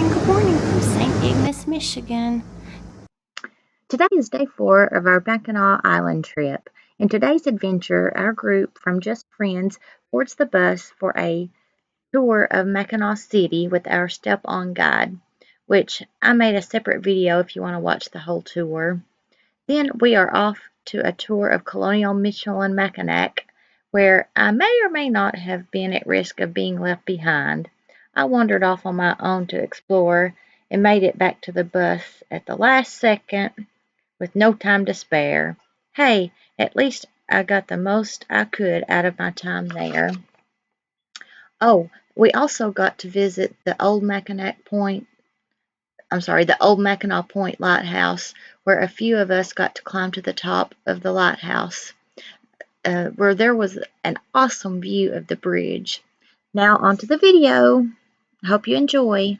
good morning from St. Ignace, Michigan. Today is day 4 of our Mackinac Island trip. In today's adventure, our group from Just Friends boards the bus for a tour of Mackinaw City with our step-on guide, which I made a separate video if you want to watch the whole tour. Then we are off to a tour of Colonial Michilimackinac, where I may or may not have been at risk of being left behind. I wandered off on my own to explore and made it back to the bus at the last second with no time to spare. Hey, at least I got the most I could out of my time there. Oh, we also got to visit the old Mackinac Pointe Lighthouse, where a few of us got to climb to the top of the lighthouse, where there was an awesome view of the bridge. Now onto the video. I hope you enjoy.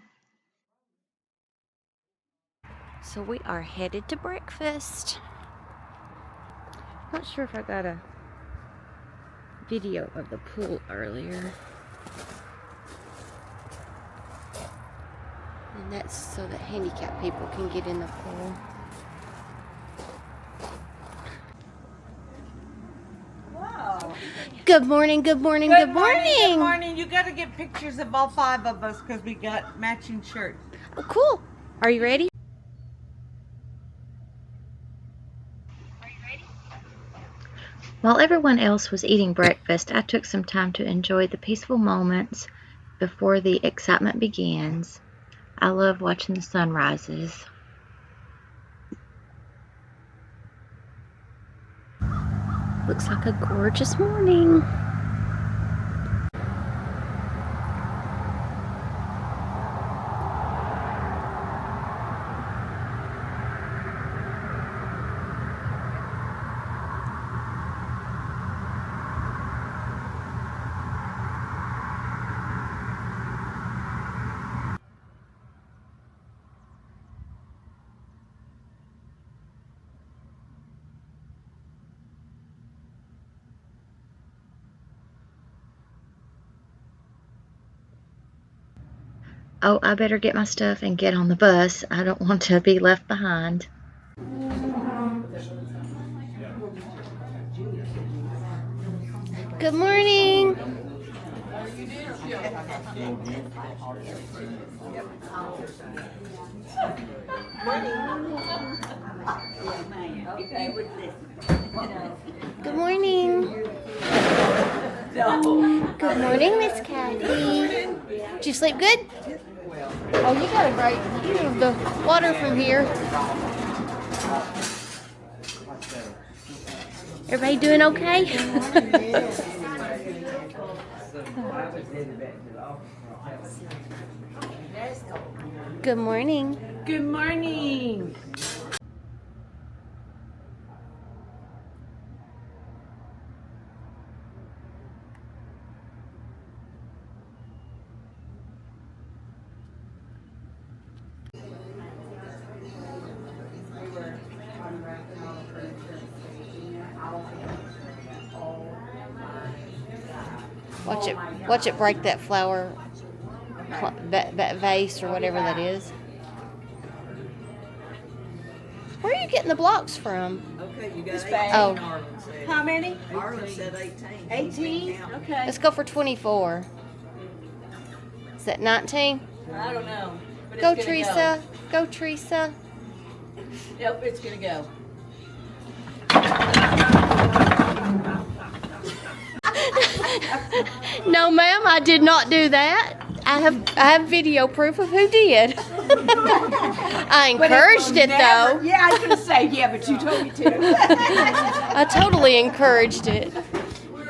So we are headed to breakfast. Not sure if I got a video of the pool earlier. And that's so that handicapped people can get in the pool. Wow. Good morning, good morning, good morning. Good morning. You got to get pictures of all 5 of us because we got matching shirts. Oh, cool. Are you ready? While everyone else was eating breakfast, I took some time to enjoy the peaceful moments before the excitement begins. I love watching the sunrises. Looks like a gorgeous morning. Oh, I better get my stuff and get on the bus. I don't want to be left behind. Good morning. Good morning. Good morning, Miss Kathy. Did you sleep good? Oh, you got a great view of the water from here. Everybody doing okay? Good morning. Good morning. Watch it break that flower, that vase or whatever that is. Where are you getting the blocks from? Okay, you got 18. Oh. Arlen said. How many? Arlen said 18. 18? Okay. Let's go for 24. Is that 19? I don't know. But Go, it's gonna Teresa. Go, Teresa. Yep, it's going to go. No, ma'am, I did not do that. I have video proof of who did. I encouraged it though. Yeah, I was going to say, yeah, but you told me to. I totally encouraged it.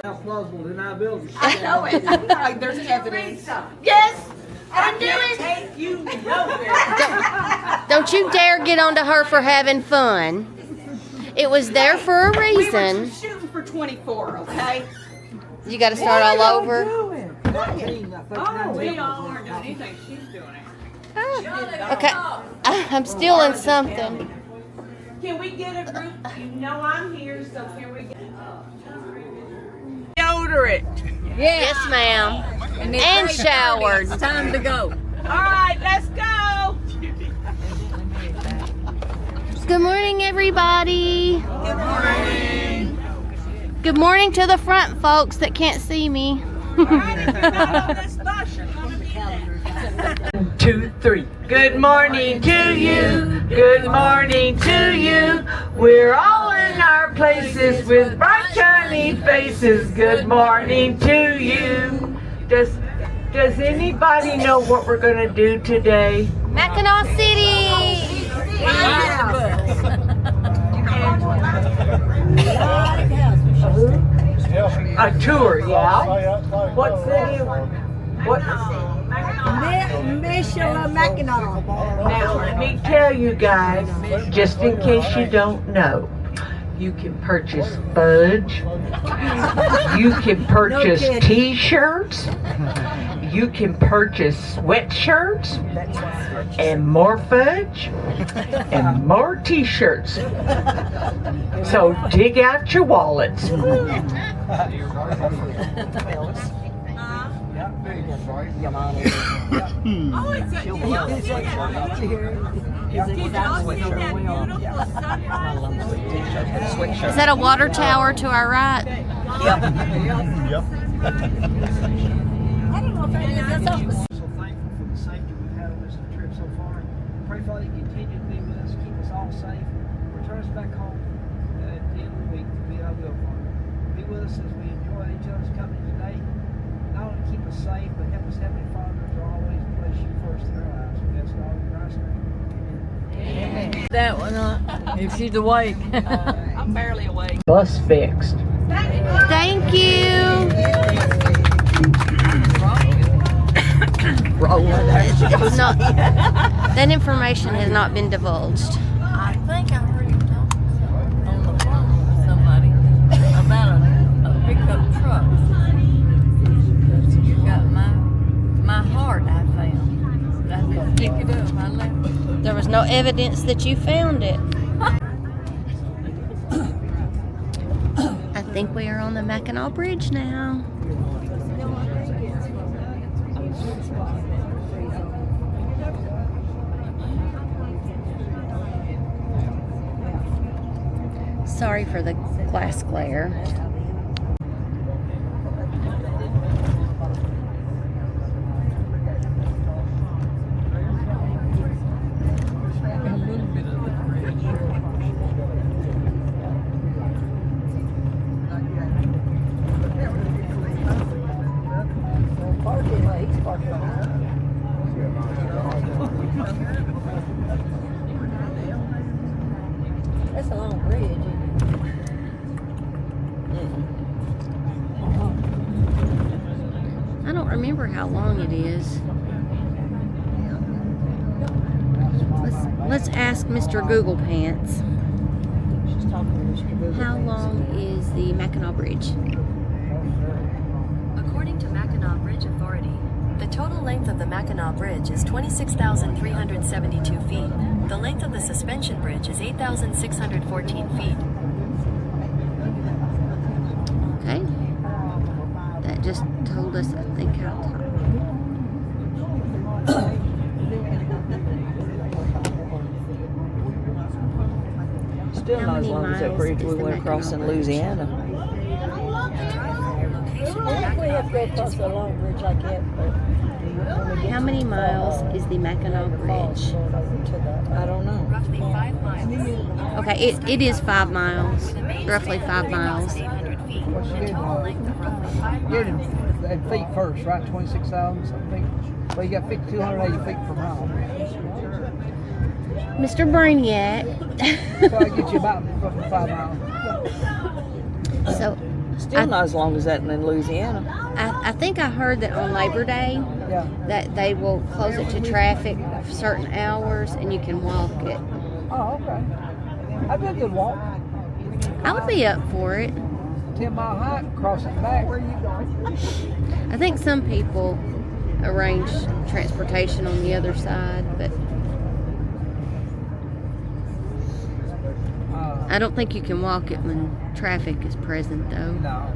How plausible deniability. I know it. Like, there's evidence. Yes, I'm doing it. You know Don't you dare get onto her for having fun. It was there for a We were reason. shooting for 24, okay? You got to start all over. Oh, we all aren't doing anything. She's doing it. Okay, I'm still in something. Can we get a group? You know I'm here, so can we get deodorant? Yes, ma'am. And showered. It's time to go. All right, let's go. Good morning, everybody. Good morning. Good morning to the front folks that can't see me. 1, 2, 3. Good morning to you. Good morning to you. We're all in our places with bright shiny faces. Good morning to you. Does anybody know what we're gonna do today? Mackinaw City. A tour, yeah? What city? What? Michilimackinac. Now, let me tell you guys, just in case you don't know, you can purchase fudge, you can purchase t-shirts, you can purchase sweatshirts, and more fudge, and more t-shirts. So dig out your wallets. Is that a water tower to our right? Yep. I don't know if that is. That's So thankful for the safety we've had on this trip so far. Pray for He continue to be with us, keep us all safe. Return us back home at the end of the week to be our will, Father. Be with us as we enjoy each other's company today. Not only keep us safe, but help us, Heavenly Father, to always place you first in our lives. We ask all in Christ's name. Amen. That one, if she's awake. I'm barely awake. Bus fixed. Thank you. It's not. That information has not been divulged. I think I heard him talking on the phone with somebody about a pickup truck. You got my heart, I found. I couldn't pick it up. I left it. There was no evidence that you found it. I think we are on the Mackinaw Bridge now. Sorry for the glass glare. That's a long bridge. I don't remember how long it is. Let's ask Mr. Google Pants. How long is the Mackinaw Bridge? According to Mackinac Bridge Authority, the total length of the Mackinac Bridge is 26,372 feet. The length of the suspension bridge is 8,614 feet. Okay. That just told us, I think, how tall. Still How not as many long as that miles bridge is we the went across in Mackinac Bridge? Louisiana. If we have to go across a long bridge like that, but How many miles is the Mackinaw Bridge? I don't know. Roughly 5 miles. Okay, it is 5 miles. Roughly 5 miles. 800 feet. What's The your total length of roughly 5 Get miles. it at feet first, right? 26,000 something. Well, you got 280 feet per mile. Mr. Brainiac. So I get you about roughly 5 miles. So, Still not as long as that in Louisiana. I think I heard that on Labor Day Yeah. that they will close it to traffic for certain hours and you can walk it. Oh, okay. That'd be a good walk. I would be up for it. 10-mile hike, crossing back. Where are you going? I think some people arrange transportation on the other side, but I don't think you can walk it when traffic is present, though. No.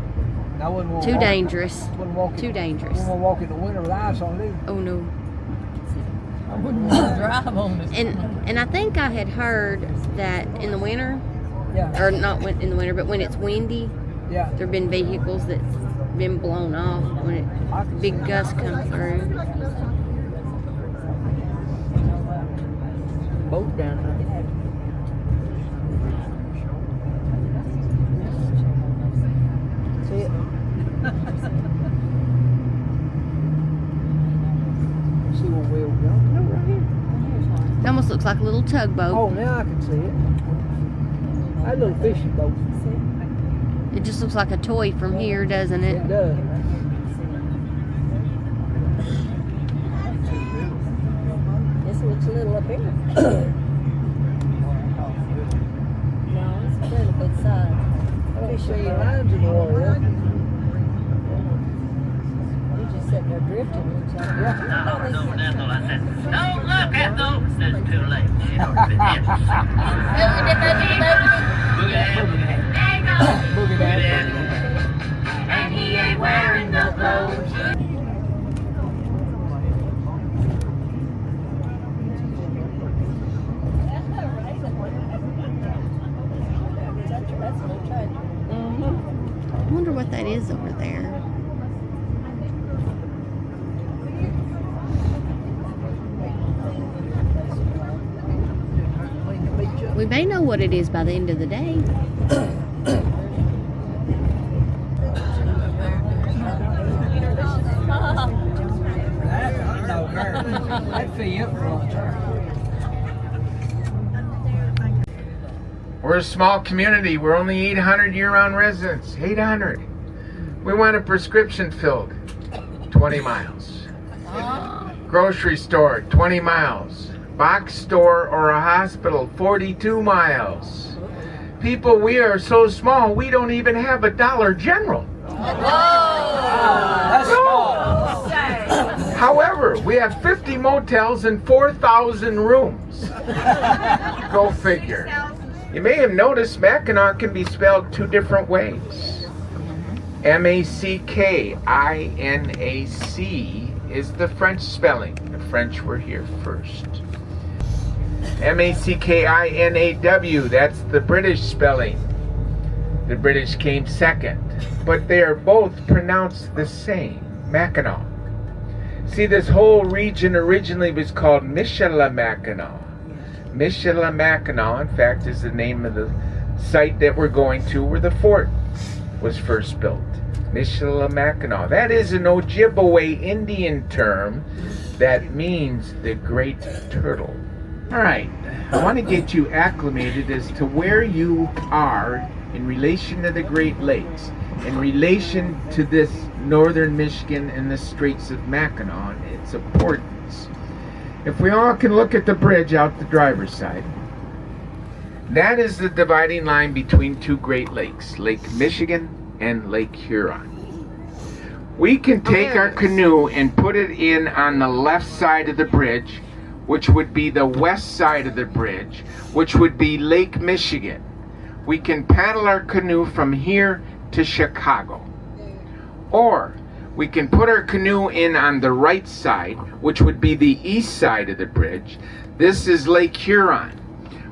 I wouldn't want to Too walk. dangerous. Wouldn't walk Too it. dangerous. Wouldn't want to walk in the winter with ice on it. Oh no. I wouldn't want to drive on this. And I think I had heard that in the winter, Yeah. or not in the winter, but when it's windy, Yeah. there have been vehicles that's been blown off when big gusts come through. Boat down there. See it? See where we'll go. No, right here. It almost looks like a little tugboat. Oh, now I can see it. That little fishing boat. It just looks like a toy from here, doesn't it? It does. This looks a little up here. No, it's a fairly good size. I don't see any lines in the water. You're just sitting there drifting. Yeah. Don't look at those. It's too late. She'd already been hit. Boogie down. And he ain't wearing no clothes. That's a little tractor. I wonder what that is over there. We may know what it is by the end of the day. I'd fill you up for lunch. We're a small community. We're only 800 year-round residents. 800. We want a prescription filled. 20 miles. Grocery store, 20 miles. Box store or a hospital, 42 miles. People, we are so small, we don't even have a Dollar General. That's small. However, we have 50 motels and 4,000 rooms. Go figure. You may have noticed Mackinac can be spelled two different ways. M-A-C-K-I-N-A-C is the French spelling. The French were here first. M-A-C-K-I-N-A-W, that's the British spelling. The British came second, but they are both pronounced the same, Mackinaw. See, this whole region originally was called Michilimackinac. Michilimackinac, in fact, is the name of the site that we're going to where the fort was first built. Michilimackinac. That is an Ojibwe Indian term that means the great turtle. All right, I want to get you acclimated as to where you are in relation to the Great Lakes, in relation to this northern Michigan and the Straits of Mackinac and its importance. If we all can look at the bridge out the driver's side, that is the dividing line between two Great Lakes, Lake Michigan and Lake Huron. We can take our canoe and put it in on the left side of the bridge, which would be the west side of the bridge, which would be Lake Michigan. We can paddle our canoe from here to Chicago. Or we can put our canoe in on the right side, which would be the east side of the bridge. This is Lake Huron.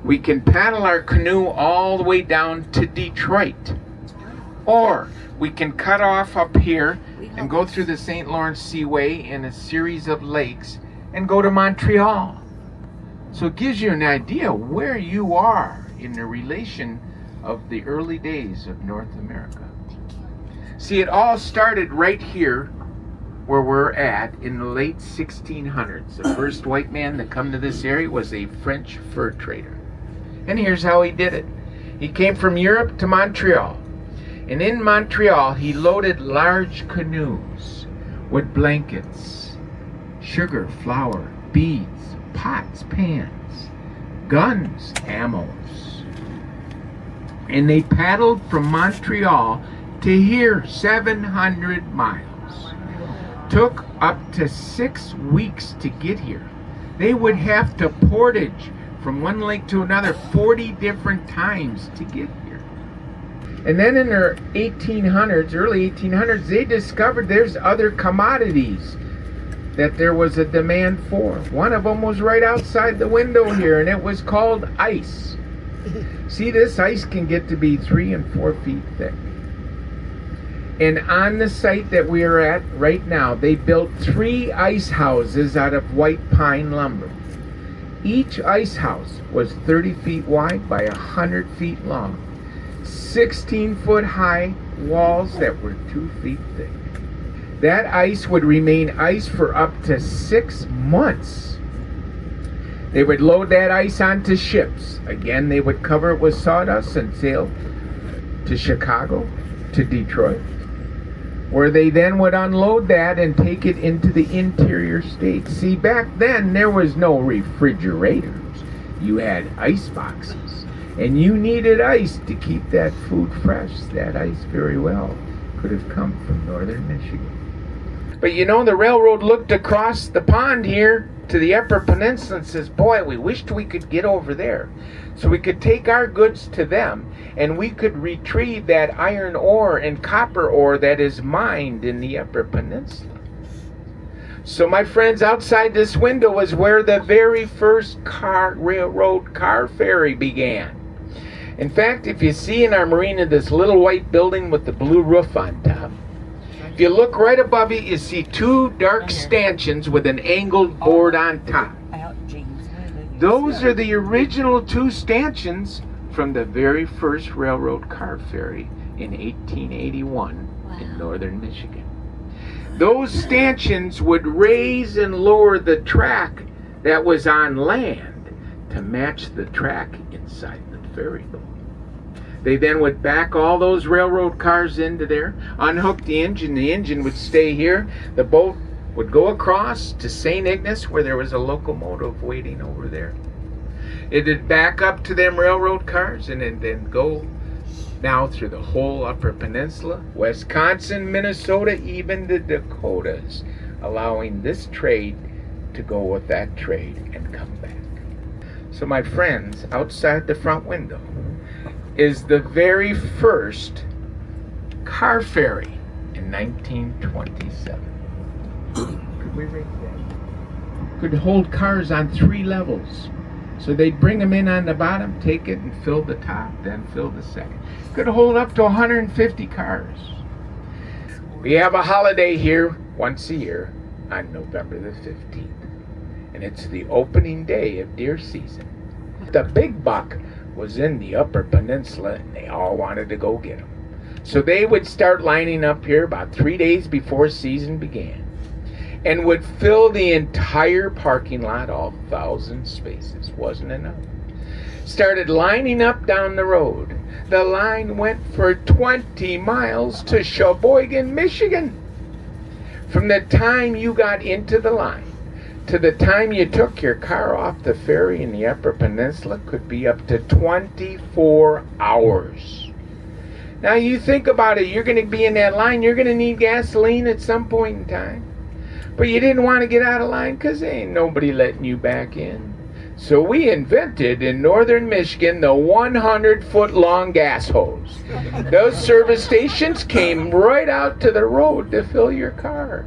We can paddle our canoe all the way down to Detroit. Or we can cut off up here and go through the St. Lawrence Seaway in a series of lakes and go to Montreal. So it gives you an idea where you are in the relation of the early days of North America. See, it all started right here where we're at in the late 1600s. The first white man to come to this area was a French fur trader. And here's how he did it. He came from Europe to Montreal. And in Montreal, he loaded large canoes with blankets, sugar, flour, beads, pots, pans, guns, ammos. And they paddled from Montreal to here, 700 miles. Took up to 6 weeks to get here. They would have to portage from one lake to another 40 different times to get here. And then in their 1800s, early 1800s, they discovered there's other commodities that there was a demand for. One of them was right outside the window here, and it was called ice. See, this ice can get to be 3 and 4 feet thick. And on the site that we are at right now, they built 3 ice houses out of white pine lumber. Each ice house was 30 feet wide by 100 feet long. 16-foot high walls that were 2 feet thick. That ice would remain ice for up to 6 months. They would load that ice onto ships. Again, they would cover it with sawdust and sail to Chicago, to Detroit, where they then would unload that and take it into the interior states. See, back then there was no refrigerators. You had ice boxes, and you needed ice to keep that food fresh. That ice very well could have come from northern Michigan. But you know, the railroad looked across the pond here to the Upper Peninsula and says, boy, we wished we could get over there so we could take our goods to them, and we could retrieve that iron ore and copper ore that is mined in the Upper Peninsula. So my friends, outside this window was where the very first railroad car ferry began. In fact, if you see in our marina this little white building with the blue roof on top, if you look right above it, you see 2 dark stanchions with an angled board on top. Those are the original 2 stanchions from the very first railroad car ferry in 1881 in northern Michigan. Those stanchions would raise and lower the track that was on land to match the track inside the ferry boat. They then would back all those railroad cars into there, unhook the engine would stay here, the boat would go across to St. Ignace where there was a locomotive waiting over there. It'd back up to them railroad cars and then go now through the whole Upper Peninsula, Wisconsin, Minnesota, even the Dakotas, allowing this trade to go with that trade and come back. So my friends, outside the front window is the very first car ferry in 1927. Could we rate that? Could hold cars on 3 levels. So they'd bring them in on the bottom, take it and fill the top, then fill the second. Could hold up to 150 cars. We have a holiday here once a year on November the 15th. And it's the opening day of deer season. The big buck was in the Upper Peninsula, and they all wanted to go get him. So they would start lining up here about 3 days before season began and would fill the entire parking lot, all 1,000 spaces. Wasn't enough. Started lining up down the road. The line went for 20 miles to Sheboygan, Michigan. From the time you got into the line to the time you took your car off the ferry in the Upper Peninsula could be up to 24 hours. Now you think about it, you're going to be in that line, you're going to need gasoline at some point in time. But you didn't want to get out of line because there ain't nobody letting you back in. So we invented in northern Michigan the 100-foot long gas hose. Those service stations came right out to the road to fill your car.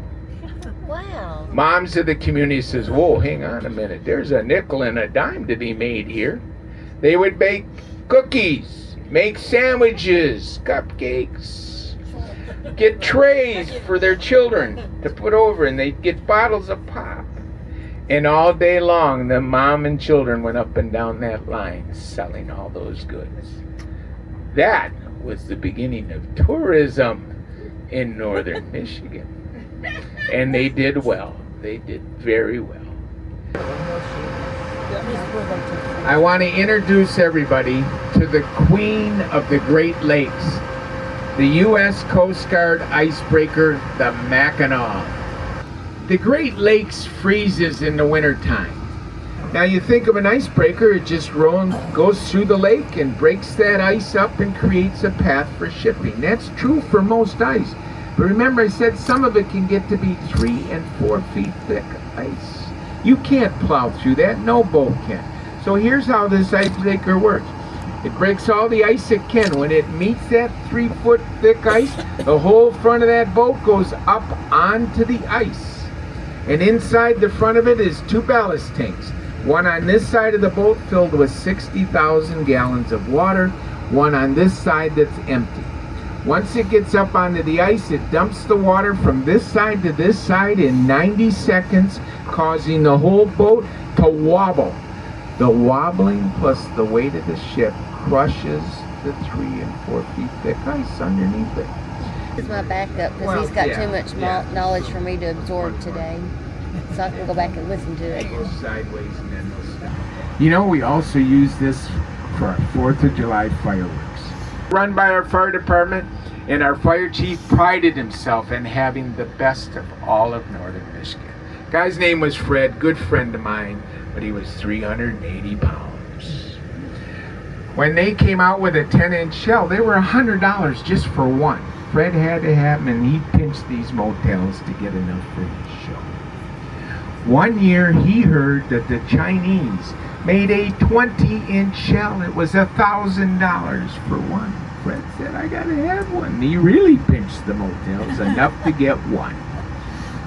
Wow. Moms of the community says, whoa, hang on a minute. There's a nickel and a dime to be made here. They would bake cookies, make sandwiches, cupcakes, get trays for their children to put over, and they'd get bottles of pop. And all day long, the mom and children went up and down that line selling all those goods. That was the beginning of tourism in northern Michigan. And they did well. They did very well. I want to introduce everybody to the Queen of the Great Lakes, the U.S. Coast Guard icebreaker, the Mackinaw. The Great Lakes freezes in the wintertime. Now you think of an icebreaker, it just goes through the lake and breaks that ice up and creates a path for shipping. That's true for most ice. But remember I said some of it can get to be 3 and 4 feet thick ice. You can't plow through that, no boat can. So here's how this icebreaker works. It breaks all the ice it can. When it meets that 3-foot thick ice, the whole front of that boat goes up onto the ice. And inside the front of it is 2 ballast tanks. One on this side of the boat filled with 60,000 gallons of water, one on this side that's empty. Once it gets up onto the ice, it dumps the water from this side to this side in 90 seconds, causing the whole boat to wobble. The wobbling plus the weight of the ship crushes the 3 and 4 feet thick ice underneath it. This is my backup because Well, he's got yeah, too much yeah. knowledge for me to absorb today. So I can go back and listen to it. It goes sideways and then they'll stop. You know, we also use this for our 4th of July fireworks. Run by our fire department, and our fire chief prided himself in having the best of all of northern Michigan. Guy's name was Fred, good friend of mine, but he was 380 pounds. When they came out with a 10-inch shell, they were $100 just for one. Fred had to have them, and he pinched these motels to get enough for his show. One year he heard that the Chinese made a 20-inch shell. It was $1,000 for one. Fred said, I gotta have one. He really pinched the motels enough to get one.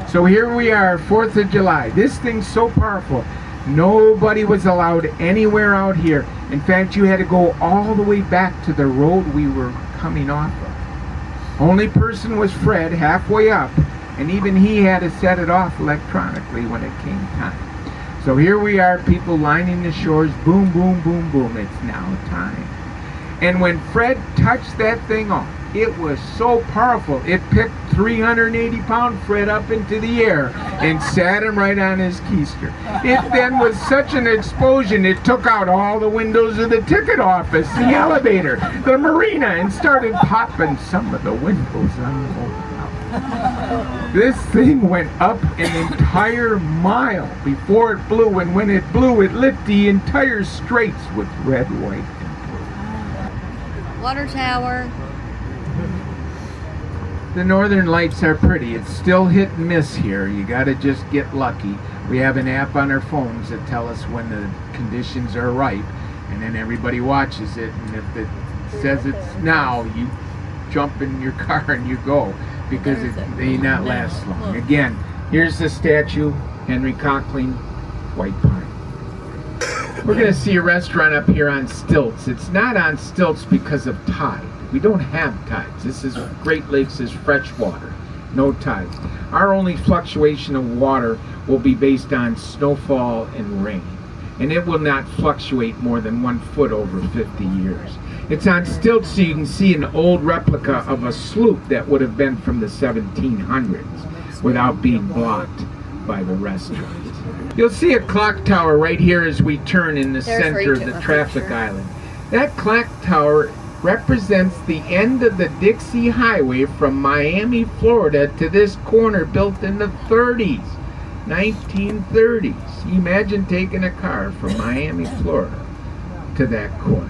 So here we are, 4th of July. This thing's so powerful, nobody was allowed anywhere out here. In fact, you had to go all the way back to the road we were coming off of. Only person was Fred, halfway up, and even he had to set it off electronically when it came time. So here we are, people lining the shores, boom, boom, boom, boom, it's now time. And when Fred touched that thing off, it was so powerful, it picked 380-pound Fred up into the air and sat him right on his keister. It then was such an explosion, it took out all the windows of the ticket office, the elevator, the marina, and started popping some of the windows on the boat. This thing went up an entire mile before it blew, and when it blew, it lit the entire straits with red, white, and blue. Water tower. The northern lights are pretty. It's still hit and miss here. You gotta just get lucky. We have an app on our phones that tell us when the conditions are ripe, and then everybody watches it, and if it says it's now, you jump in your car and you go, because it may not last long. Again, here's the statue, Henry Conkling, White Pine. We're gonna see a restaurant up here on stilts. It's not on stilts because of tide. We don't have tides. This is Great Lakes is freshwater, no tides. Our only fluctuation of water will be based on snowfall and rain, and it will not fluctuate more than 1 foot over 50 years. It's on stilts, so you can see an old replica of a sloop that would have been from the 1700s without being blocked by the restaurant. You'll see a clock tower right here as we turn in the center of the traffic island. That clock tower represents the end of the Dixie Highway from Miami, Florida to this corner, built in the 30s, 1930s. Imagine taking a car from Miami, Florida to that corner.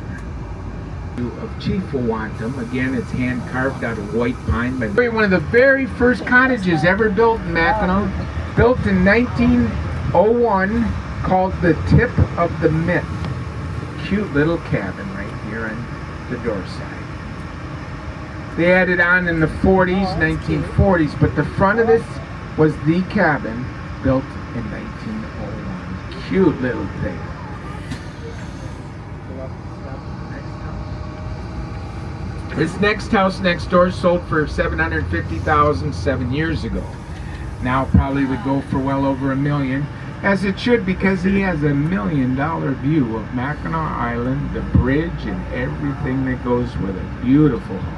Of Chief Wantem. Again, it's hand carved out of white pine. One of the very first cottages ever built in Mackinaw, built in 1901, called the Tip of the Mitt. Cute little cabin right here on the door side. They added on in the 40s, 1940s, but the front of this was the cabin built in 1901. Cute little thing. This next house next door sold for $750,000 7 years ago. Now probably would go for well over $1 million, as it should, because he has $1 million view of Mackinac Island, the bridge, and everything that goes with it. Beautiful home.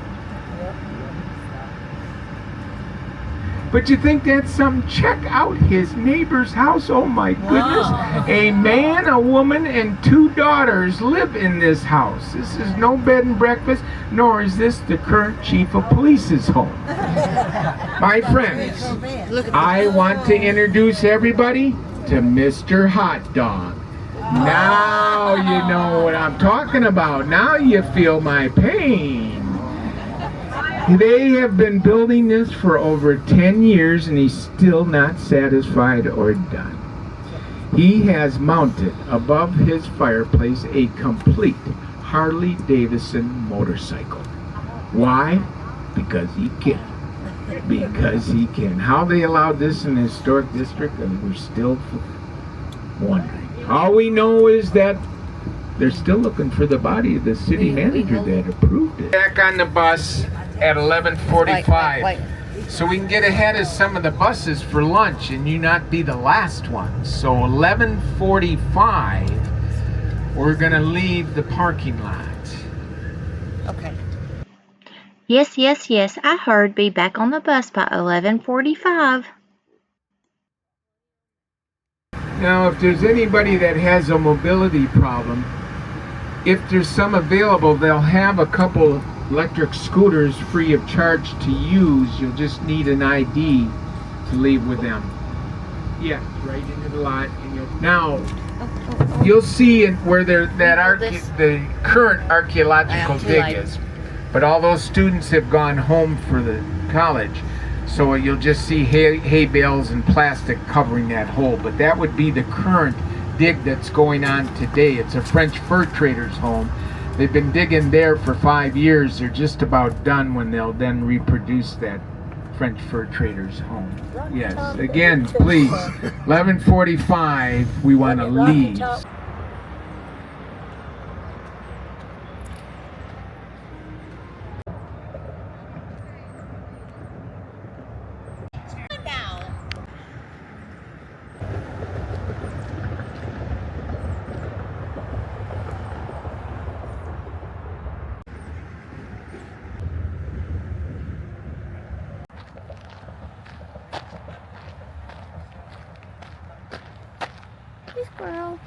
But you think that's something? Check out his neighbor's house. Oh my goodness. Wow. A man, a woman, and 2 daughters live in this house. This is no bed and breakfast, nor is this the current chief of police's home. My friends, I want to introduce everybody to Mr. Hot Dog. Now you know what I'm talking about. Now you feel my pain. They have been building this for over 10 years and he's still not satisfied or done. He has mounted above his fireplace a complete Harley Davidson motorcycle. Why? Because he can. Because he can. How they allowed this in the historic district, and we're still wondering. All we know is that they're still looking for the body of the city manager that approved it. Back on the bus at 11:45. Wait. So we can get ahead of some of the buses for lunch and you not be the last one. So 11:45, we're gonna leave the parking lot. Okay. Yes, I heard be back on the bus by 11:45. Now, if there's anybody that has a mobility problem, if there's some available, they'll have a couple electric scooters free of charge to use. You'll just need an ID to leave with them. Yeah, right into the lot. Now, you'll see where the current archaeological dig is. But all those students have gone home for the college. So you'll just see hay bales and plastic covering that hole. But that would be the current dig that's going on today. It's a French fur trader's home. They've been digging there for 5 years. They're just about done when they'll then reproduce that French fur trader's home. Yes, again, please, 11:45, we want to leave. Squirrel.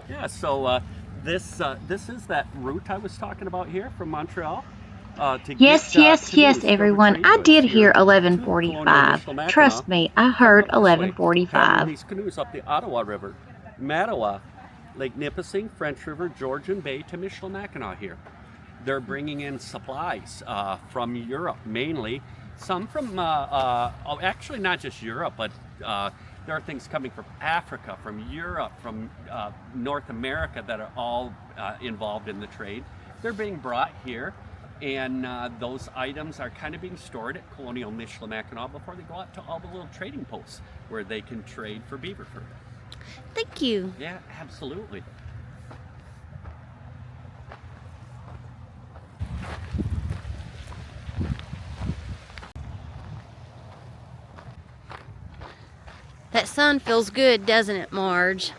Yeah, so this is that route I was talking about here from Montreal. Yes, everyone. I did hear 11:45. Trust me, I heard 11:45. These canoes up the Ottawa River, Mattawa, Lake Nipissing, French River, Georgian Bay to Michilimackinac here. They're bringing in supplies from Europe mainly. Some from, actually not just Europe, but there are things coming from Africa, from Europe, from North America that are all involved in the trade. They're being brought here, and those items are kind of being stored at Colonial Michilimackinac before they go out to all the little trading posts where they can trade for beaver fur. Thank you. Yeah, absolutely. That sun feels good, doesn't it, Marge?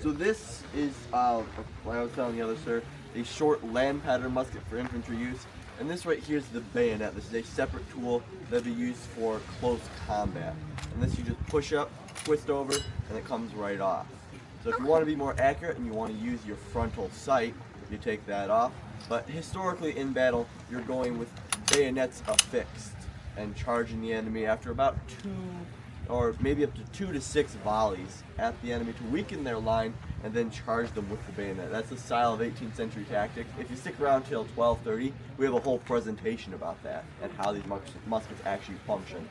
So this is, like I was telling the other sir, a short land pattern musket for infantry use. And this right here is the bayonet. This is a separate tool that will be used for close combat. And this you just push up, twist over, and it comes right off. So if you want to be more accurate and you want to use your frontal sight, you take that off. But historically in battle, you're going with bayonets affixed and charging the enemy after about 2 or maybe up to 2 to 6 volleys at the enemy to weaken their line and then charge them with the bayonet. That's the style of 18th century tactic. If you stick around till 12:30, we have a whole presentation about that and how these muskets actually function.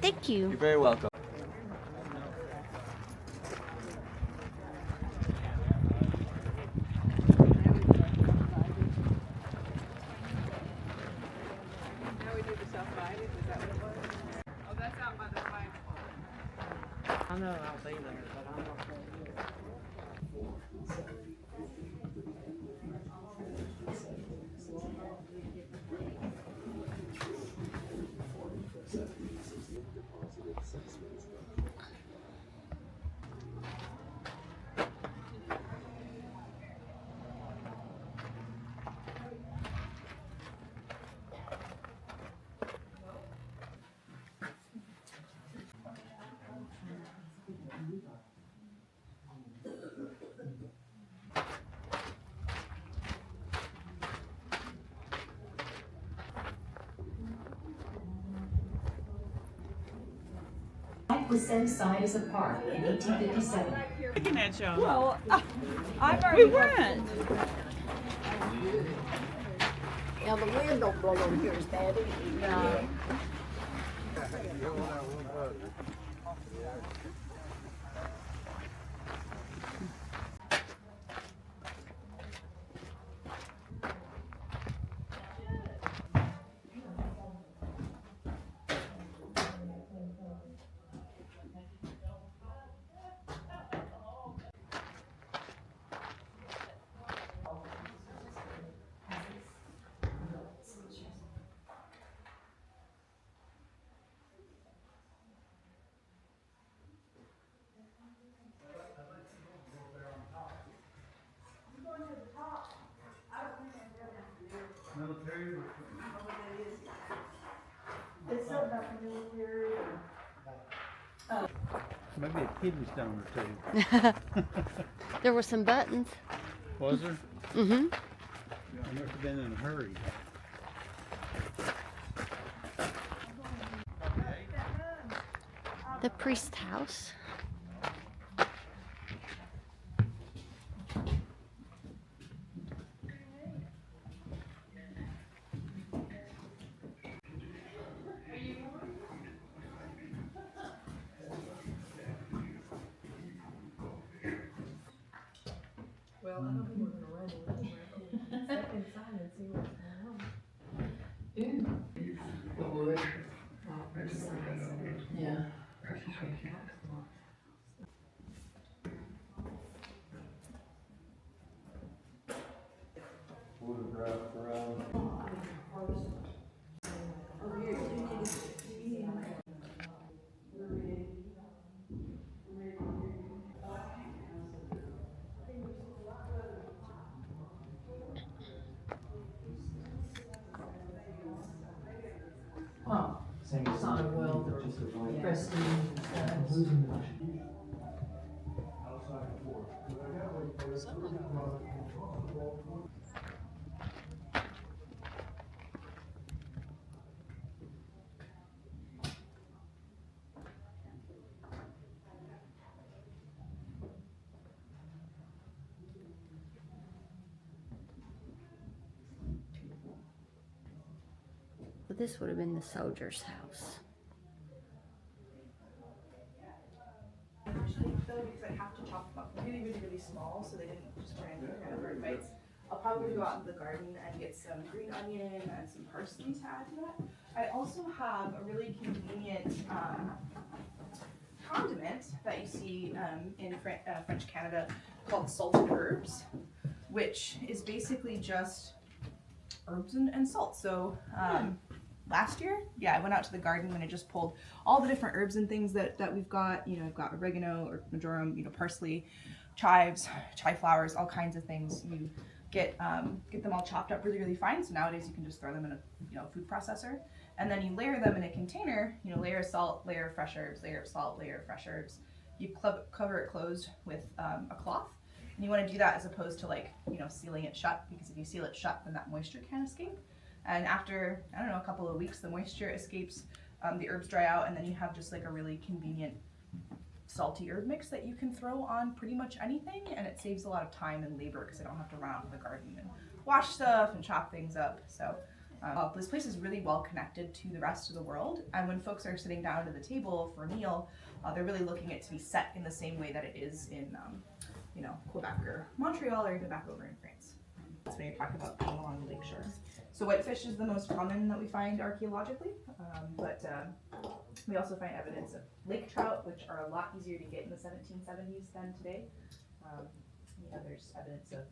Thank you. You're very welcome. I know I'll be there, but I'm not going was set aside as a park in 1857. looking at y'all. Well, we weren't. Now the wind don't blow over here as bad as it. No. It's not about military. Maybe a kidney stone or two. There were some buttons. Was there? Mm-hmm. I must have been in a hurry. The priest house. Well, I don't think we're gonna run anywhere. Step inside and see what's going on. Yeah. Oh, it's not a wealth or prestige and stuff. But this would have been the soldier's house. Though, because I have to chop them up really small so they didn't just turn into kind of bird bites. I'll probably go out into the garden and get some green onion and some parsley to add to that. I also have a really convenient condiment that you see in French Canada called salted herbs, which is basically just herbs and salt. So last year, I went out to the garden and I just pulled all the different herbs and things that we've got. You know, I've got oregano or marjoram, you know, parsley, chives, chive flowers, all kinds of things. You get them all chopped up really fine. So nowadays you can just throw them in a food processor, and then you layer them in a container. You know, layer of salt, layer of fresh herbs, layer of salt, layer of fresh herbs. You cover it closed with a cloth. And you want to do that as opposed to, like, you know, sealing it shut, because if you seal it shut, then that moisture can escape. And after, I don't know, a couple of weeks, the moisture escapes, the herbs dry out, and then you have just like a really convenient salty herb mix that you can throw on pretty much anything, and it saves a lot of time and labor because I don't have to run out to the garden and wash stuff and chop things up. So this place is really well connected to the rest of the world, and when folks are sitting down to the table for a meal, they're really looking at it to be set in the same way that it is in you know, Quebec or Montreal, or even back over in France. That's when you're talking about being along the lakeshore. So whitefish is the most common that we find archaeologically, but we also find evidence of lake trout, which are a lot easier to get in the 1770s than today. You know, there's evidence of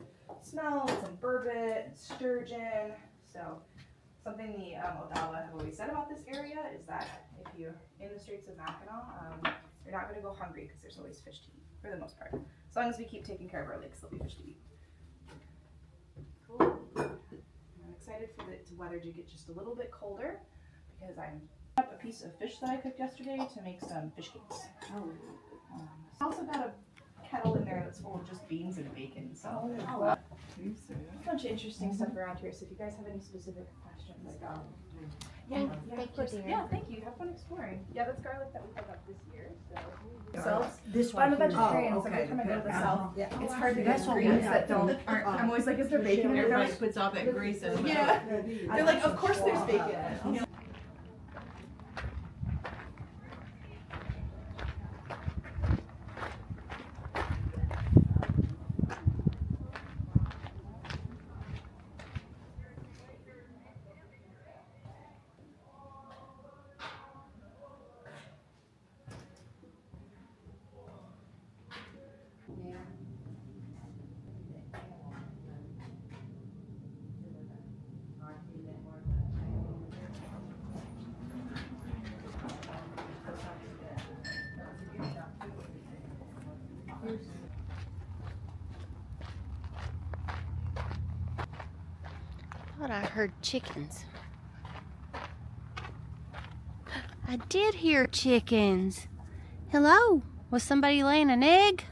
smelts and burbot and sturgeon. So something the Odawa have always said about this area is that if you're in the Straits of Mackinac, you're not going to go hungry because there's always fish to eat, for the most part. As long as we keep taking care of our lakes, there'll be fish to eat. Cool. I'm excited for the weather to get just a little bit colder, because I'm up a piece of fish that I cooked yesterday to make some fish cakes. I also got a kettle in there that's full of just beans and bacon. So a bunch of interesting stuff around here. So if you guys have any specific questions, Thank you, dear. Yeah, thank you. Have fun exploring. Yeah, that's garlic that we picked up this year. So This but I'm a one. vegetarian, Oh, so okay. every time I go to the south, it's hard to That's get what we greens have. that aren't. I'm always like, is there bacon in it? Everybody puts all that grease in. Yeah, they're like, of course there's bacon in it. Thought I heard chickens. I did hear chickens. Hello? Was somebody laying an egg?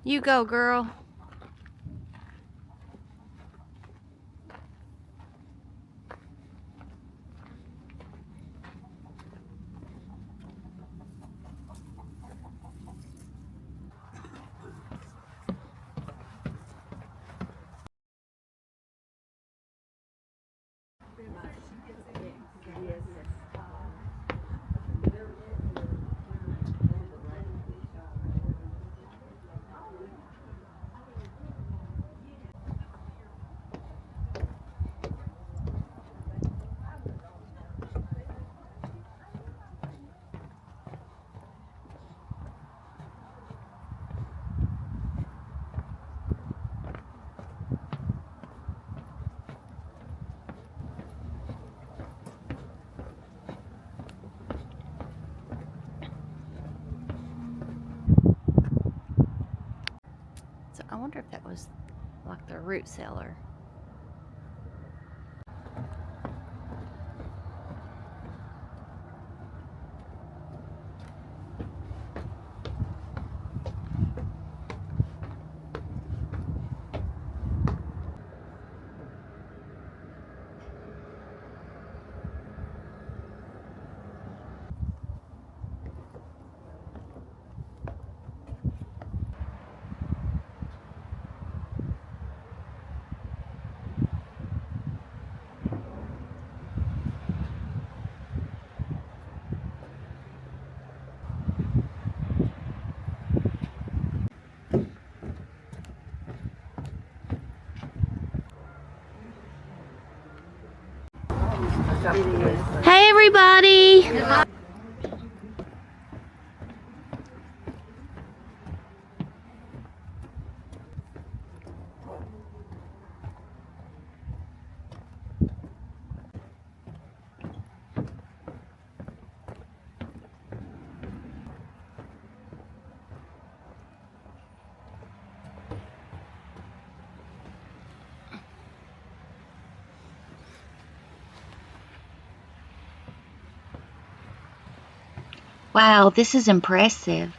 You go, girl. So I wonder if that was like the root cellar. Hey everybody! Wow, this is impressive.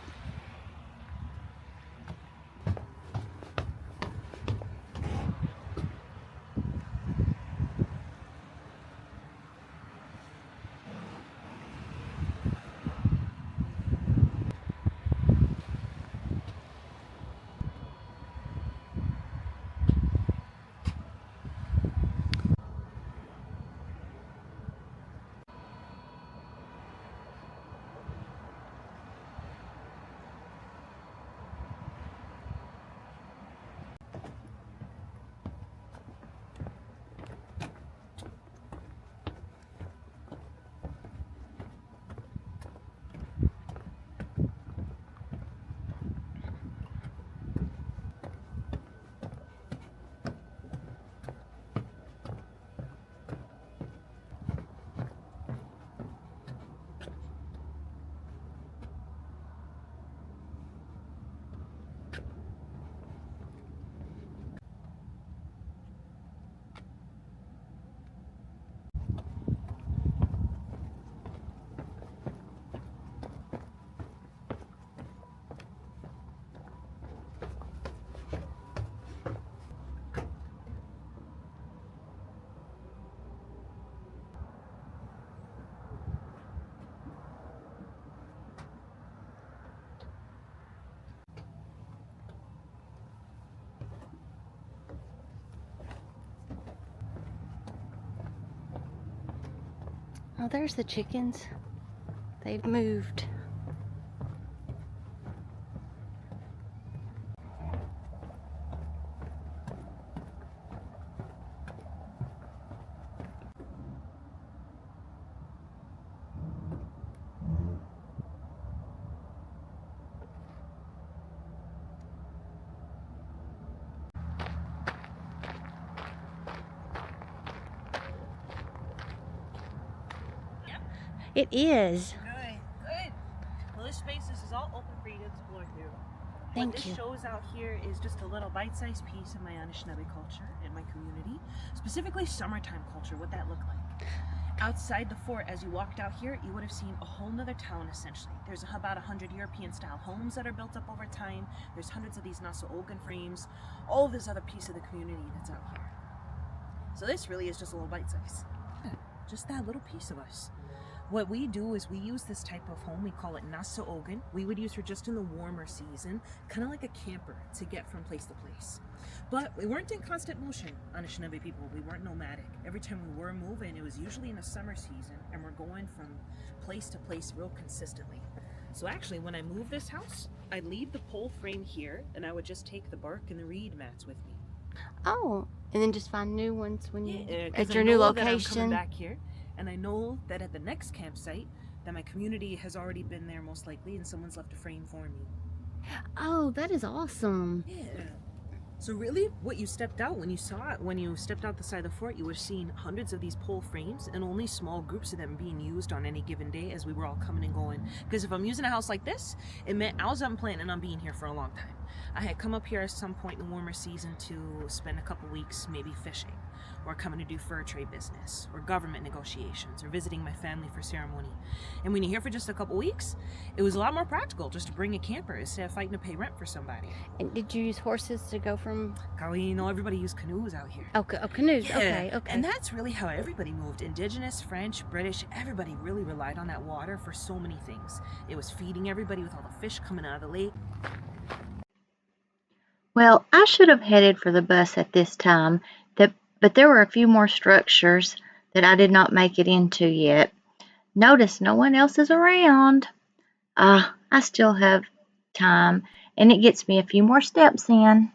Oh, there's the chickens. They've moved. It is. Good, good. Well, this space is all open for you to explore through. Thank what you. this shows out here is just a little bite-sized piece of my Anishinaabe culture and my community, specifically summertime culture, what that looked like. Outside the fort, as you walked out here, you would have seen a whole nother town essentially. There's about 100 European-style homes that are built up over time. There's hundreds of these Nassau-Ogun frames, all of this other piece of the community that's out here. So this really is just a little bite-size. Just that little piece of us. What we do is we use this type of home, we call it Nassau-Ogun. We would use her just in the warmer season, kind of like a camper to get from place to place. But we weren't in constant motion, Anishinaabe people. We weren't nomadic. Every time we were moving, it was usually in the summer season, and we're going from place to place real consistently. So actually, when I moved this house, I'd leave the pole frame here, and I would just take the bark and the reed mats with me. Oh, and then just find new ones when you At your new That I'm location. coming back here, and I know that at the next campsite, that my community has already been there most likely, and someone's left a frame for me. Oh, that is awesome. Yeah. So really, what you stepped out, when you stepped out the side of the fort, you would have seen hundreds of these pole frames and only small groups of them being used on any given day as we were all coming and going. Because if I'm using a house like this, it meant I wasn't planning on being here for a long time. I had come up here at some point in the warmer season to spend a couple weeks maybe fishing, or coming to do fur trade business, or government negotiations, or visiting my family for ceremony. And when you're here for just a couple weeks, it was a lot more practical just to bring a camper instead of fighting to pay rent for somebody. And did you use horses to go from? Golly, you know, everybody used canoes out here. Oh, canoes. Yeah. Okay. And that's really how everybody moved. Indigenous, French, British, everybody really relied on that water for so many things. It was feeding everybody with all the fish coming out of the lake. Well, I should have headed for the bus at this time, but there were a few more structures that I did not make it into yet. Notice no one else is around. I still have time, and it gets me a few more steps in.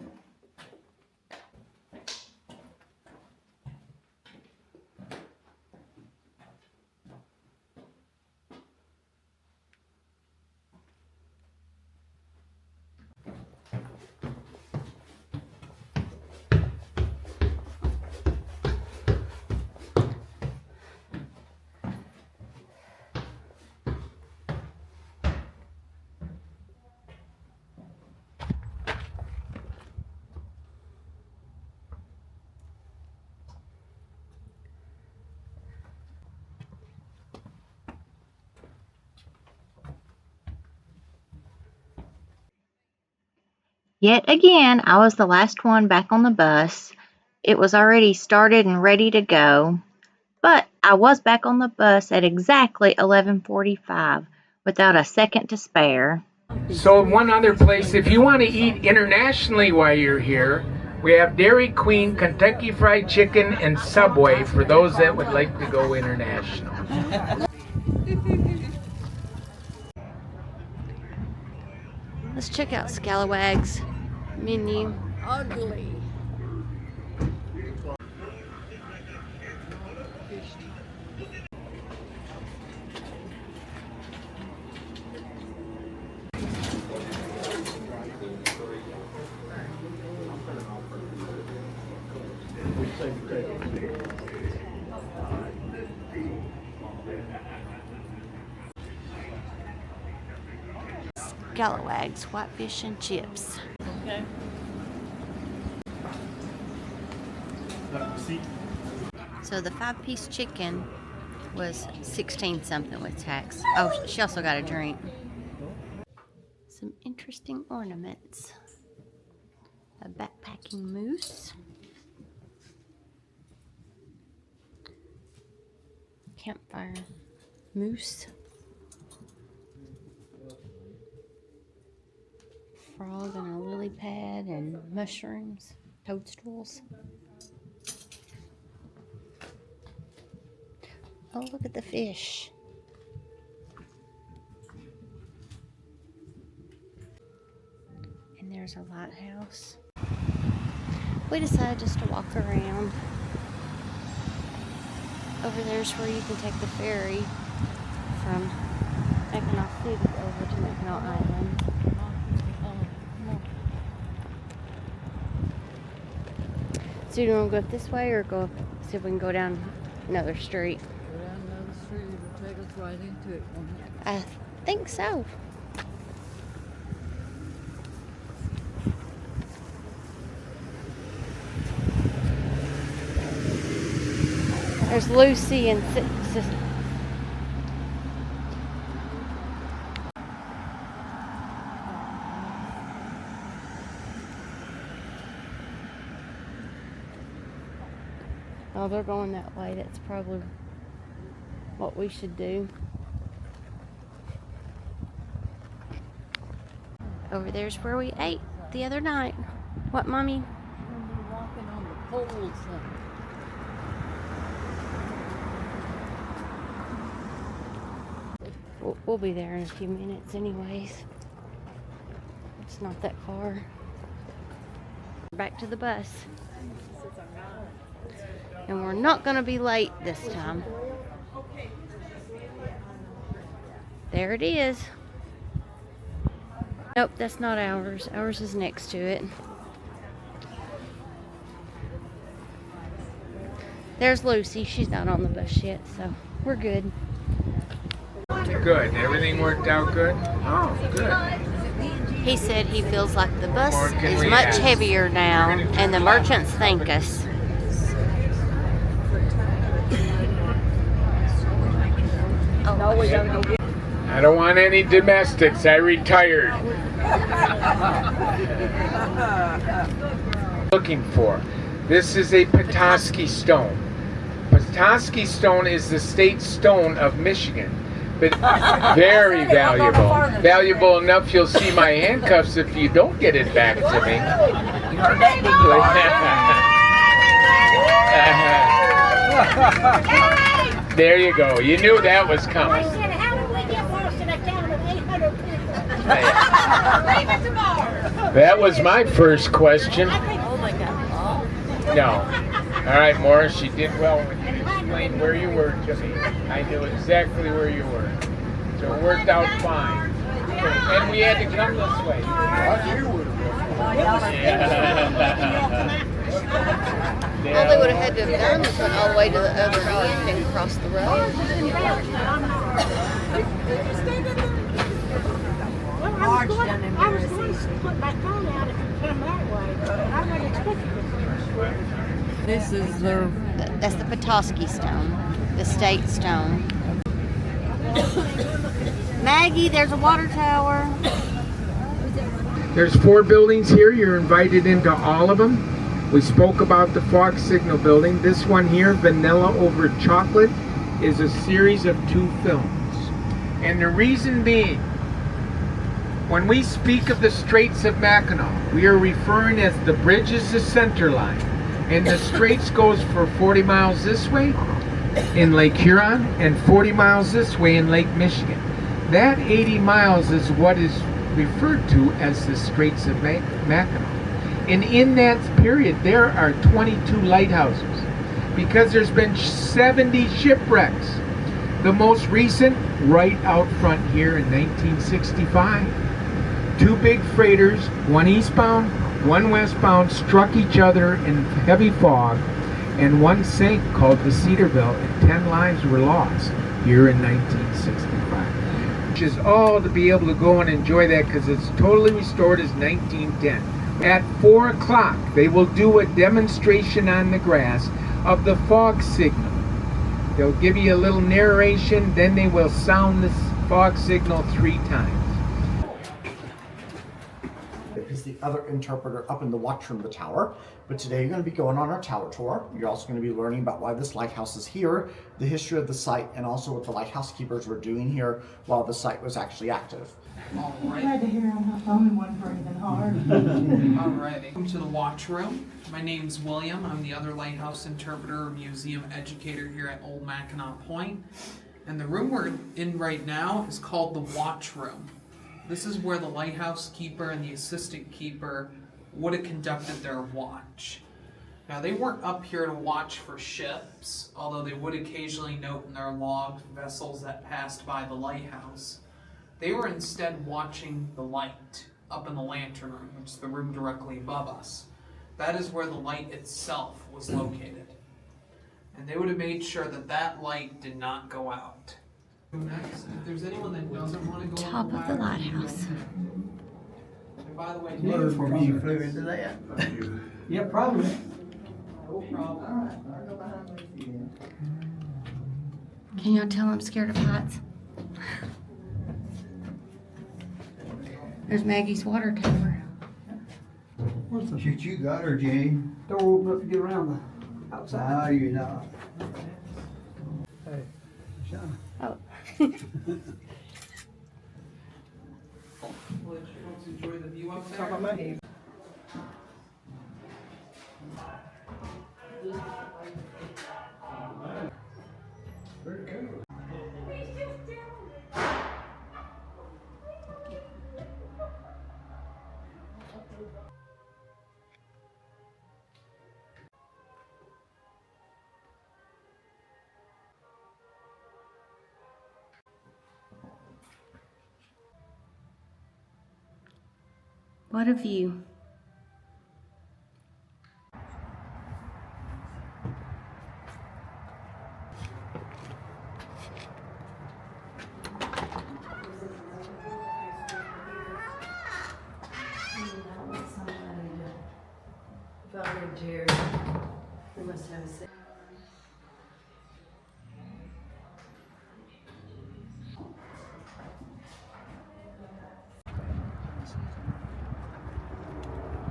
Yet again, I was the last one back on the bus. It was already started and ready to go, but I was back on the bus at exactly 11:45 without a second to spare. So one other place, if you want to eat internationally while you're here, we have Dairy Queen, Kentucky Fried Chicken, and Subway for those that would like to go international. Let's check out Scalawag's menu. Ugly. Scalawag's whitefish and chips. Okay. So the 5-piece chicken was 16 something with tax. Oh, she also got a drink. Some interesting ornaments. A backpacking moose. Campfire moose. Frog on a lily pad and mushrooms, toadstools. Oh, look at the fish. And there's a lighthouse. We decided just to walk around. Over there's where you can take the ferry from Mackinaw City over to Mackinac Island. So you want to go this way or go, see if we can go down another street? Go down another street, it'll take us right into it, won't it? I think so. There's Lucy and oh, they're going that way. That's probably what we should do. Over there's where we ate the other night. What, Mommy? We're walking on the poles. We'll be there in a few minutes anyways. It's not that far. Back to the bus. And we're not going to be late this time. There it is. Nope, that's not ours. Ours is next to it. There's Lucy. She's not on the bus yet, so we're good. Good. Everything worked out good? Oh, good. He said he feels like the bus is we much ask? heavier now, and the merchants thank us. I don't want any domestics. I retired. Looking for. This is a Petoskey stone. Petoskey stone is the state stone of Michigan. But very valuable. Valuable enough you'll see my handcuffs if you don't get it back to me. There you go. You knew that was coming. That was my first question. No. All right, Morris, you did well when you explained where you were to me. I knew exactly where you were. So it worked out fine. And we had to come this way. Yeah. All they would have had to have done was went all the way to the other end and cross the road. I was going to put my phone out if you come that way. I wasn't expecting it. This is their... That's the Petoskey stone, the state stone. Maggie, there's a water tower. There's 4 buildings here. You're invited into all of them. We spoke about the fog signal building. This one here, Vanilla Over Chocolate, is a series of 2 films. And the reason being, when we speak of the Straits of Mackinac, we are referring as the bridge is the center line. And the Straits goes for 40 miles this way in Lake Huron and 40 miles this way in Lake Michigan. That 80 miles is what is referred to as the Straits of Mackinac. And in that period, there are 22 lighthouses because there's been 70 shipwrecks. The most recent, right out front here in 1965. 2 big freighters, one eastbound, one westbound, struck each other in heavy fog, and one sank called the Cedarville, and 10 lives were lost here in 1965. Which is all to be able to go and enjoy that because it's totally restored as 1910. At 4 o'clock, they will do a demonstration on the grass of the fog signal. They'll give you a little narration, then they will sound this fog signal 3 times. Is the other interpreter up in the watchroom of the tower. But today you're going to be going on our tower tour. You're also going to be learning about why this lighthouse is here, the history of the site, and also what the lighthouse keepers were doing here while the site was actually active. Glad to hear I'm not the only one breathing hard. Alrighty. Welcome to the watch room. My name's William. I'm the other lighthouse interpreter, museum educator here at Old Mackinac Pointe. And the room we're in right now is called the watch room. This is where the lighthouse keeper and the assistant keeper would have conducted their watch. Now, they weren't up here to watch for ships, although they would occasionally note in their log vessels that passed by the lighthouse. They were instead watching the light up in the lantern room, which is the room directly above us. That is where the light itself was located. And they would have made sure that that light did not go out. Next, if there's anyone that doesn't want to go Top of the lighthouse. And by the way, Water for me flew into that. Yeah, probably. no problem. Can y'all tell I'm scared of heights? There's Maggie's water tower. What's the shit you got her, Jane? Door open up to get around the outside. No, you're not. Hey, Sean. Oh. Let's enjoy the view up there. Top of my head. Very cool. What a view. If I lived here, we must have a sick.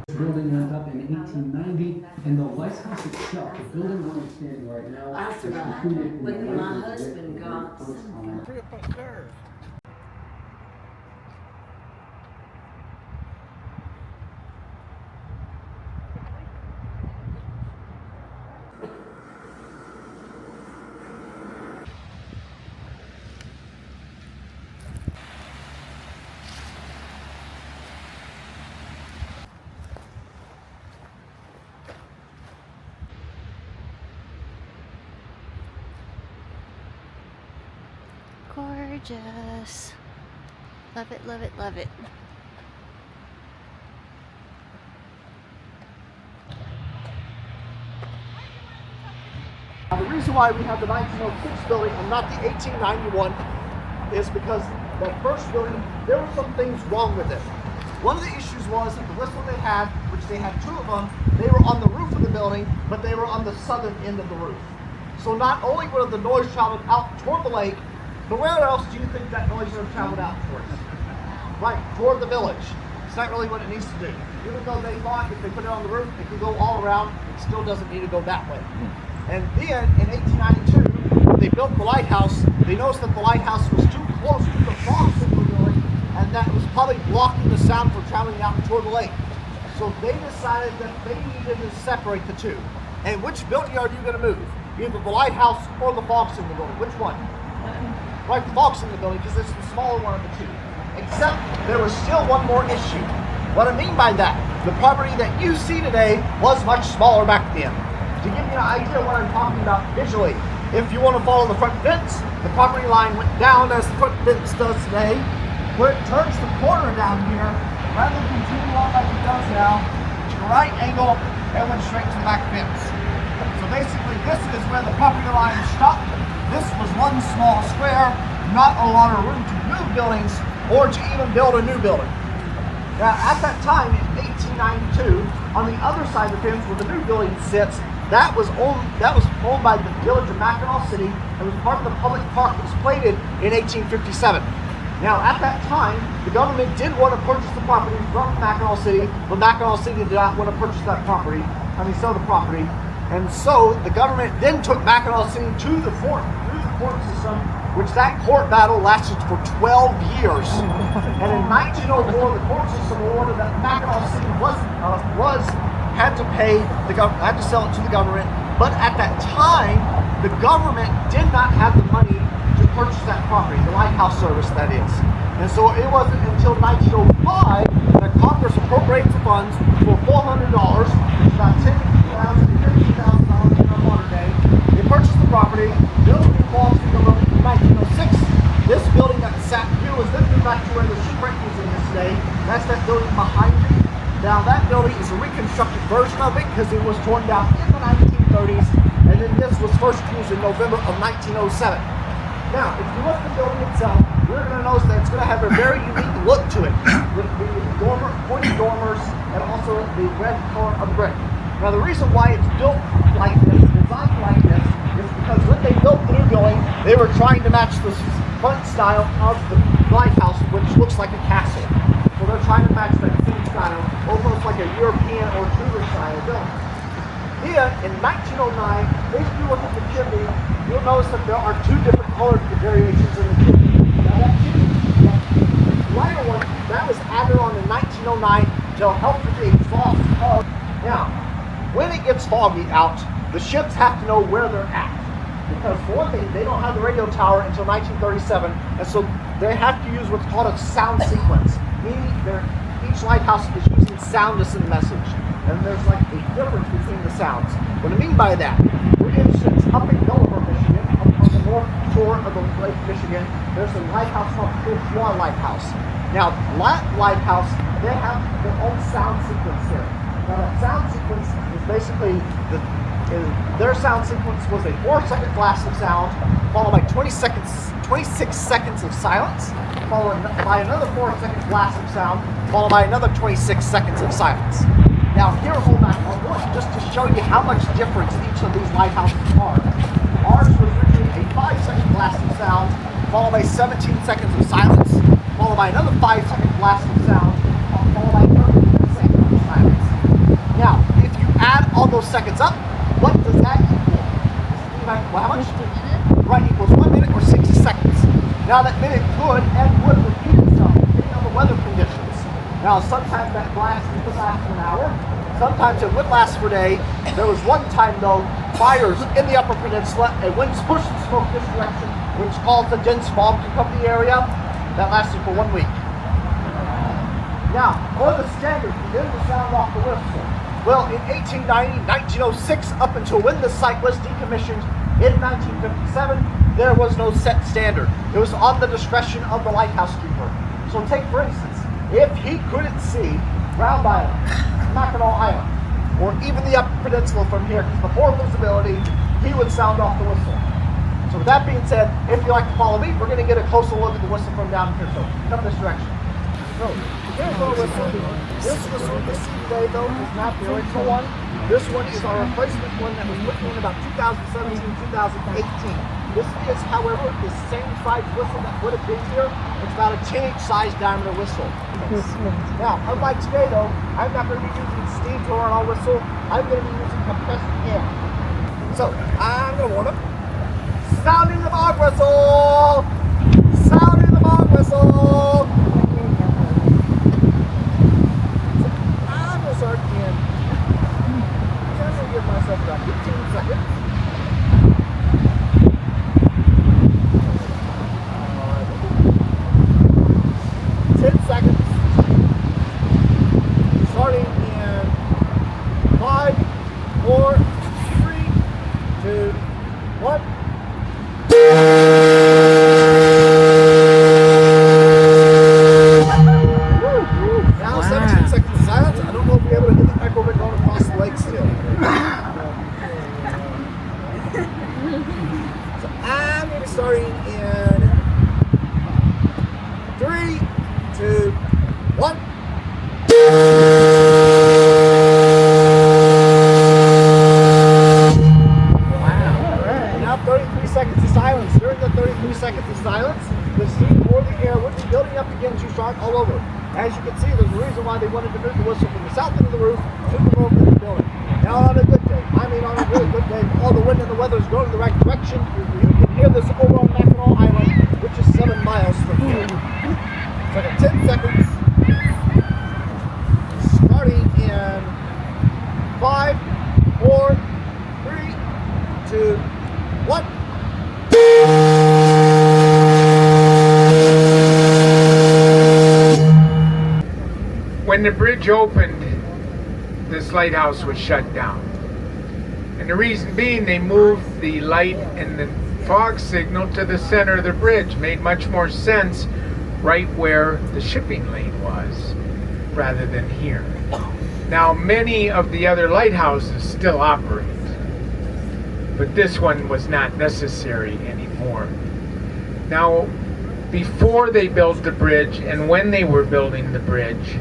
Building went up in 1890, and the lighthouse itself, the building where we're standing right now, I was survived, completed in but the my late husband got first time. Gorgeous. Love it, love it, love it. Now, the reason why we have the 1906 building and not the 1891 is because that first building, there were some things wrong with it. One of the issues was that the whistle they had, which they had two of them, they were on the roof of the building, but they were on the southern end of the roof. So not only would the noise traveled out toward the lake, but where else do you think that noise would have traveled out towards? Right, toward the village. It's not really what it needs to do. Even though they thought if they put it on the roof, it could go all around, it still doesn't need to go that way. And then in 1892, when they built the lighthouse, they noticed that the lighthouse was too close to the frogs in the village, and that was probably blocking the sound from traveling out toward the lake. So they decided that they needed to separate the two. And which building are you going to move? Either the lighthouse or the fox in the building. Which one? Right, the fox in the building, because it's the smaller one of the two. Except there was still one more issue. What I mean by that, the property that you see today was much smaller back then. To give you an idea of what I'm talking about visually, if you want to follow the front fence, the property line went down as the front fence does today, where it turns the corner down here, rather than continue on like it does now, to the right angle and went straight to the back fence. So basically this is where the property line stopped. This was one small square, not a lot of room to move buildings or to even build a new building. Now at that time in 1892, on the other side of the fence where the new building sits, that was owned by the village of Mackinaw City and was part of the public park that was plated in 1857. Now at that time, the government did want to purchase the property from Mackinaw City, but Mackinaw City did not want to purchase that property, sell the property. And so the government then took Mackinaw City to the court, through the court system, which that court battle lasted for 12 years. And in 1904, the court system ordered that Mackinaw City had to sell it to the government. But at that time, the government did not have the money to purchase that property, the lighthouse service that is. And so it wasn't until 1905 that Congress appropriated the funds for $400, which is about $10,000 to $15,000 in our modern day. They purchased the property, built a new falls in 1906. This building that sat here was then moved back to where the shipwreck museum is today. That's that building behind me. Now that building is a reconstructed version of it because it was torn down in the 1930s, and then this was first used in November of 1907. Now, if you look at the building itself, you're going to notice that it's going to have a very unique look to it, with the pointed dormers and also the red color of the brick. Now, the reason why it's built like this, designed like this, is because when they built the new building, they were trying to match the front style of the lighthouse, which looks like a castle. So they're trying to match that same style, almost like a European or Tudor style building. Here, in 1909, if you look at the chimney, you'll notice that there are two different color variations in the chimney. Now that chimney, that lighter one, that was added on in 1909 to help with the exhaust of. Now, when it gets foggy out, the ships have to know where they're at. Because for one thing, they don't have the radio tower until 1937, and so they have to use what's called a sound sequence, meaning each lighthouse is using sound to send a message. And there's like a difference between the sounds. What I mean by that, for instance, up in Gulliver, Michigan, up on the north shore of the Lake Michigan, there's a lighthouse called Michilimackinac Lighthouse. Now, that lighthouse, they have their own sound sequence there. Now, that sound sequence is basically their sound sequence was a 4-second blast of sound, followed by 26 seconds of silence, followed by another 4-second blast of sound, followed by another 26 seconds of silence. Now here at Old Mackinaw Pointe, just to show you how much difference each of these lighthouses are. Ours was originally a 5-second blast of sound, followed by 17 seconds of silence, followed by another 5-second blast of sound, followed by 13 seconds of silence. Now, if you add all those seconds up, what does that equal? Well, how much? Right, equals 1 minute or 60 seconds. Now that minute could and would repeat itself depending on the weather conditions. Now sometimes that blast would last for an hour, sometimes it would last for a day. There was one time though, fires in the Upper Peninsula, and winds pushed the smoke this direction, which caused a dense fog to cover the area. That lasted for 1 week. Now, for the standard, begin to sound off the whistle. Well, in 1890, 1906, up until when the site was decommissioned in 1957, there was no set standard. It was on the discretion of the lighthouse keeper. So take, for instance, if he couldn't see Round Island, Mackinaw Island, or even the Upper Peninsula from here, because the poor visibility, he would sound off the whistle. So with that being said, if you like to follow me, we're going to get a closer look at the whistle from down here. So come this direction. So here's our whistle. This whistle you see today, though, is not the original one. This one is our replacement one that was put in about 2017, 2018. This is, however, the same size whistle that would have been here. It's about a 10-inch size diameter whistle. Now, unlike today, though, I'm not going to be using steam to run our whistle. I'm going to be using compressed air. So I'm going to warm up. Sounding the bog whistle! Sounding the bog whistle! I'm going to start in. I'm going to give myself about 15 seconds. 10 seconds. Starting in 5, 4, 3, 2, 1. Now 17 seconds of silence. I don't know if we'll be able to hit the echo bit going across the lake still. So I'm going to be starting in 3, 2, 1. Now 33 seconds of silence. During the 33 seconds of silence, the steam or the air would be building up again to start all over. As you can see, there's a reason why they wanted to move the whistle from the south end of the roof to the north end of the building. Now on a good day, I mean on a really good day, all the wind and the weather is going in the right direction. You can hear this over on Mackinaw Island, which is 7 miles from here. So I got 10 seconds. Starting in 5, 4, 3, 2, 1. When the bridge opened, this lighthouse was shut down. And the reason being, they moved the light and the fog signal to the center of the bridge. Made much more sense right where the shipping lane was, rather than here. Now, many of the other lighthouses still operate, but this one was not necessary anymore. Now, before they built the bridge and when they were building the bridge,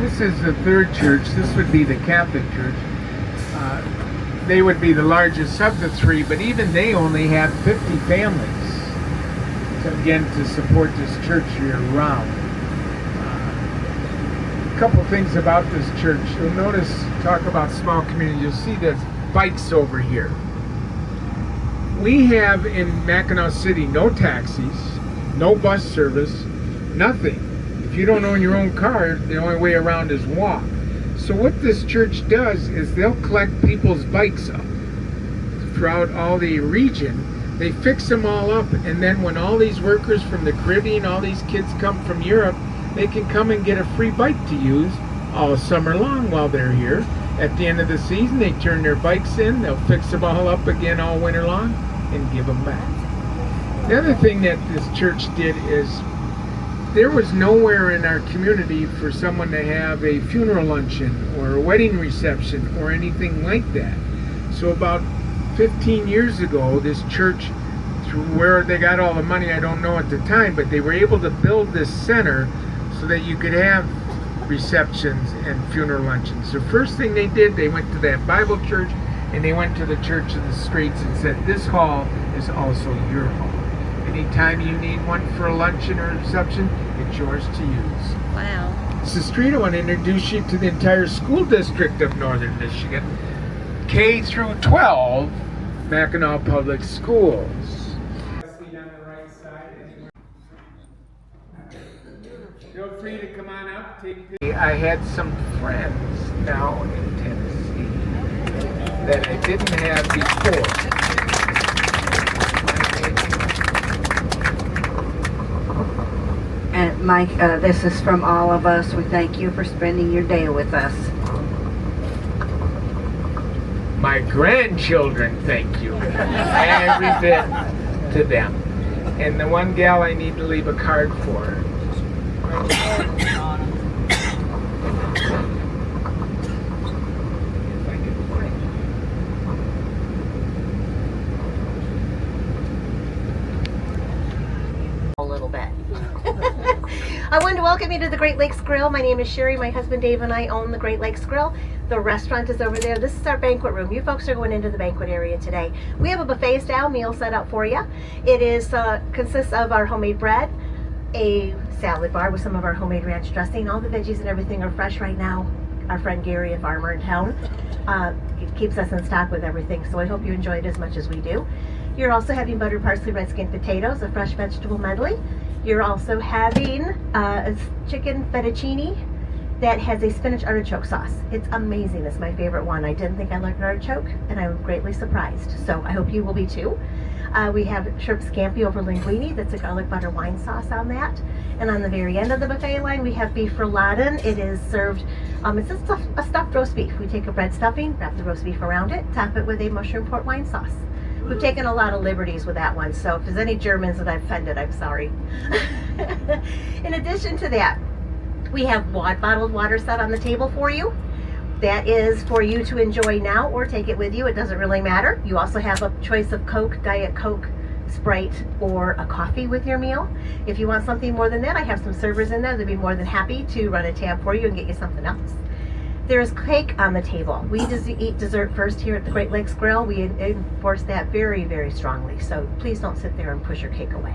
This is the third church. This would be the Catholic Church. They would be the largest of the three, but even they only have 50 families, again, to support this church year-round. A couple things about this church. You'll notice, talk about small community, you'll see there's bikes over here. We have in Mackinaw City no taxis, no bus service, nothing. If you don't own your own car, the only way around is walk. So what this church does is they'll collect people's bikes up throughout all the region. They fix them all up, and then when all these workers from the Caribbean, all these kids come from Europe, they can come and get a free bike to use all summer long while they're here. At the end of the season, they turn their bikes in, they'll fix them all up again all winter long and give them back. The other thing that this church did is there was nowhere in our community for someone to have a funeral luncheon or a wedding reception or anything like that. So about 15 years ago, this church, through where they got all the money, I don't know at the time, but they were able to build this center so that you could have receptions and funeral luncheons. So first thing they did, they went to that Bible church and they went to the church in the streets and said, this hall is also your hall. Anytime you need one for a luncheon or a reception, it's yours to use. Wow. This is the street I want to introduce you to the entire school district of Northern Michigan. K through 12, Mackinac Public Schools. Feel free to come on up. I had some friends now in Tennessee that I didn't have before. And Mike, this is from all of us. We thank you for spending your day with us. My grandchildren thank you every bit to them. And the one gal I need to leave a card for. A little bit. I wanted to welcome you to the Great Lakes Grill. My name is Sherry. My husband Dave and I own the Great Lakes Grill. The restaurant is over there. This is our banquet room. You folks are going into the banquet area today. We have a buffet style meal set up for you. It is consists of our homemade bread, a salad bar with some of our homemade ranch dressing. All the veggies and everything are fresh right now. Our friend Gary, a farmer in town, keeps us in stock with everything. So I hope you enjoy it as much as we do. You're also having buttered parsley red skin potatoes, a fresh vegetable medley. You're also having a chicken fettuccine that has a spinach artichoke sauce. It's amazing. It's my favorite one. I didn't think I liked artichoke, and I'm greatly surprised. So I hope you will be too. We have shrimp scampi over linguine. That's a garlic butter wine sauce on that. And on the very end of the buffet line, we have beef rouladen. It is served, it's a stuffed roast beef. We take a bread stuffing, wrap the roast beef around it, top it with a mushroom port wine sauce. We've taken a lot of liberties with that one, so if there's any Germans that I've offended, I'm sorry. In addition to that, we have bottled water set on the table for you. That is for you to enjoy now or take it with you. It doesn't really matter. You also have a choice of Coke, Diet Coke, Sprite, or a coffee with your meal. If you want something more than that, I have some servers in there. They'd be more than happy to run a tab for you and get you something else. There's cake on the table. We just eat dessert first here at the Great Lakes Grill. We enforce that very, very strongly. So please don't sit there and push your cake away.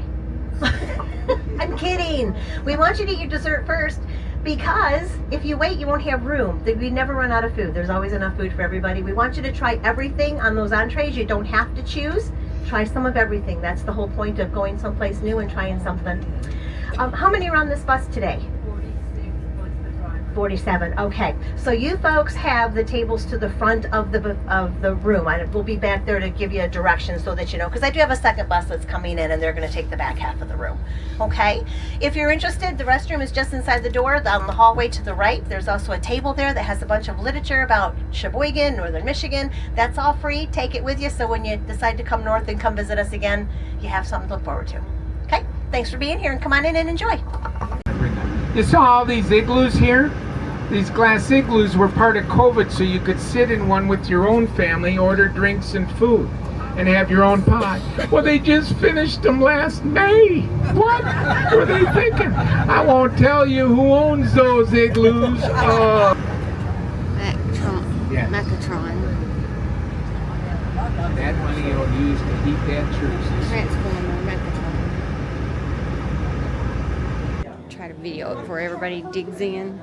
I'm kidding. We want you to eat your dessert first because if you wait, you won't have room. We never run out of food. There's always enough food for everybody. We want you to try everything on those entrees. You don't have to choose. Try some of everything. That's the whole point of going someplace new and trying something. How many are on this bus today? 47. Okay, so you folks have the tables to the front of the room. We'll be back there to give you a direction so that you know, because I do have a second bus that's coming in and they're going to take the back half of the room. Okay, if you're interested, the restroom is just inside the door on the hallway to the right. There's also a table there that has a bunch of literature about Sheboygan, Northern Michigan. That's all free. Take it with you so when you decide to come north and come visit us again, you have something to look forward to. Okay, thanks for being here and come on in and enjoy. You saw all these igloos here? These glass igloos were part of COVID, so you could sit in one with your own family, order drinks and food. and have your own pie. Well, they just finished them last May. What were they thinking? I won't tell you who owns those igloos. Megatron. That money you'll use to heat that church. Transformer Megatron. Try to video it before everybody digs in.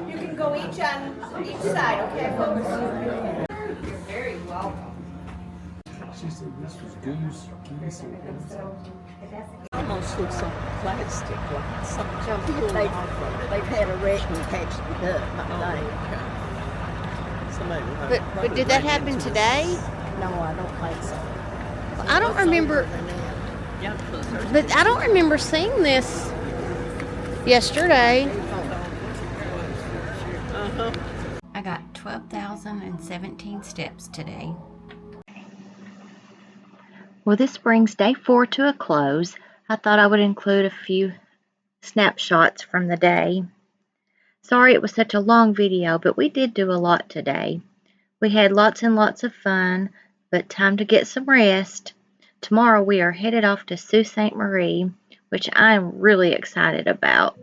You can go each on each side, okay, folks? You're very welcome. She said this was goose. Almost looks like plastic, like something peeled off of it. They've had a wreck and catched it up, not But did that happen today? No, I don't think so. Well, I don't remember. But I don't remember seeing this yesterday. I got 12,017 steps today. Well, this brings day 4 to a close. I thought I would include a few snapshots from the day. Sorry it was such a long video, but we did do a lot today. We had lots and lots of fun, but time to get some rest. Tomorrow we are headed off to Sault Ste. Marie, which I'm really excited about.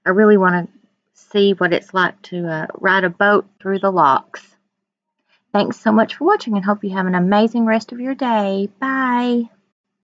I really want to see what it's like to ride a boat through the locks. Thanks so much for watching and hope you have an amazing rest of your day. Bye.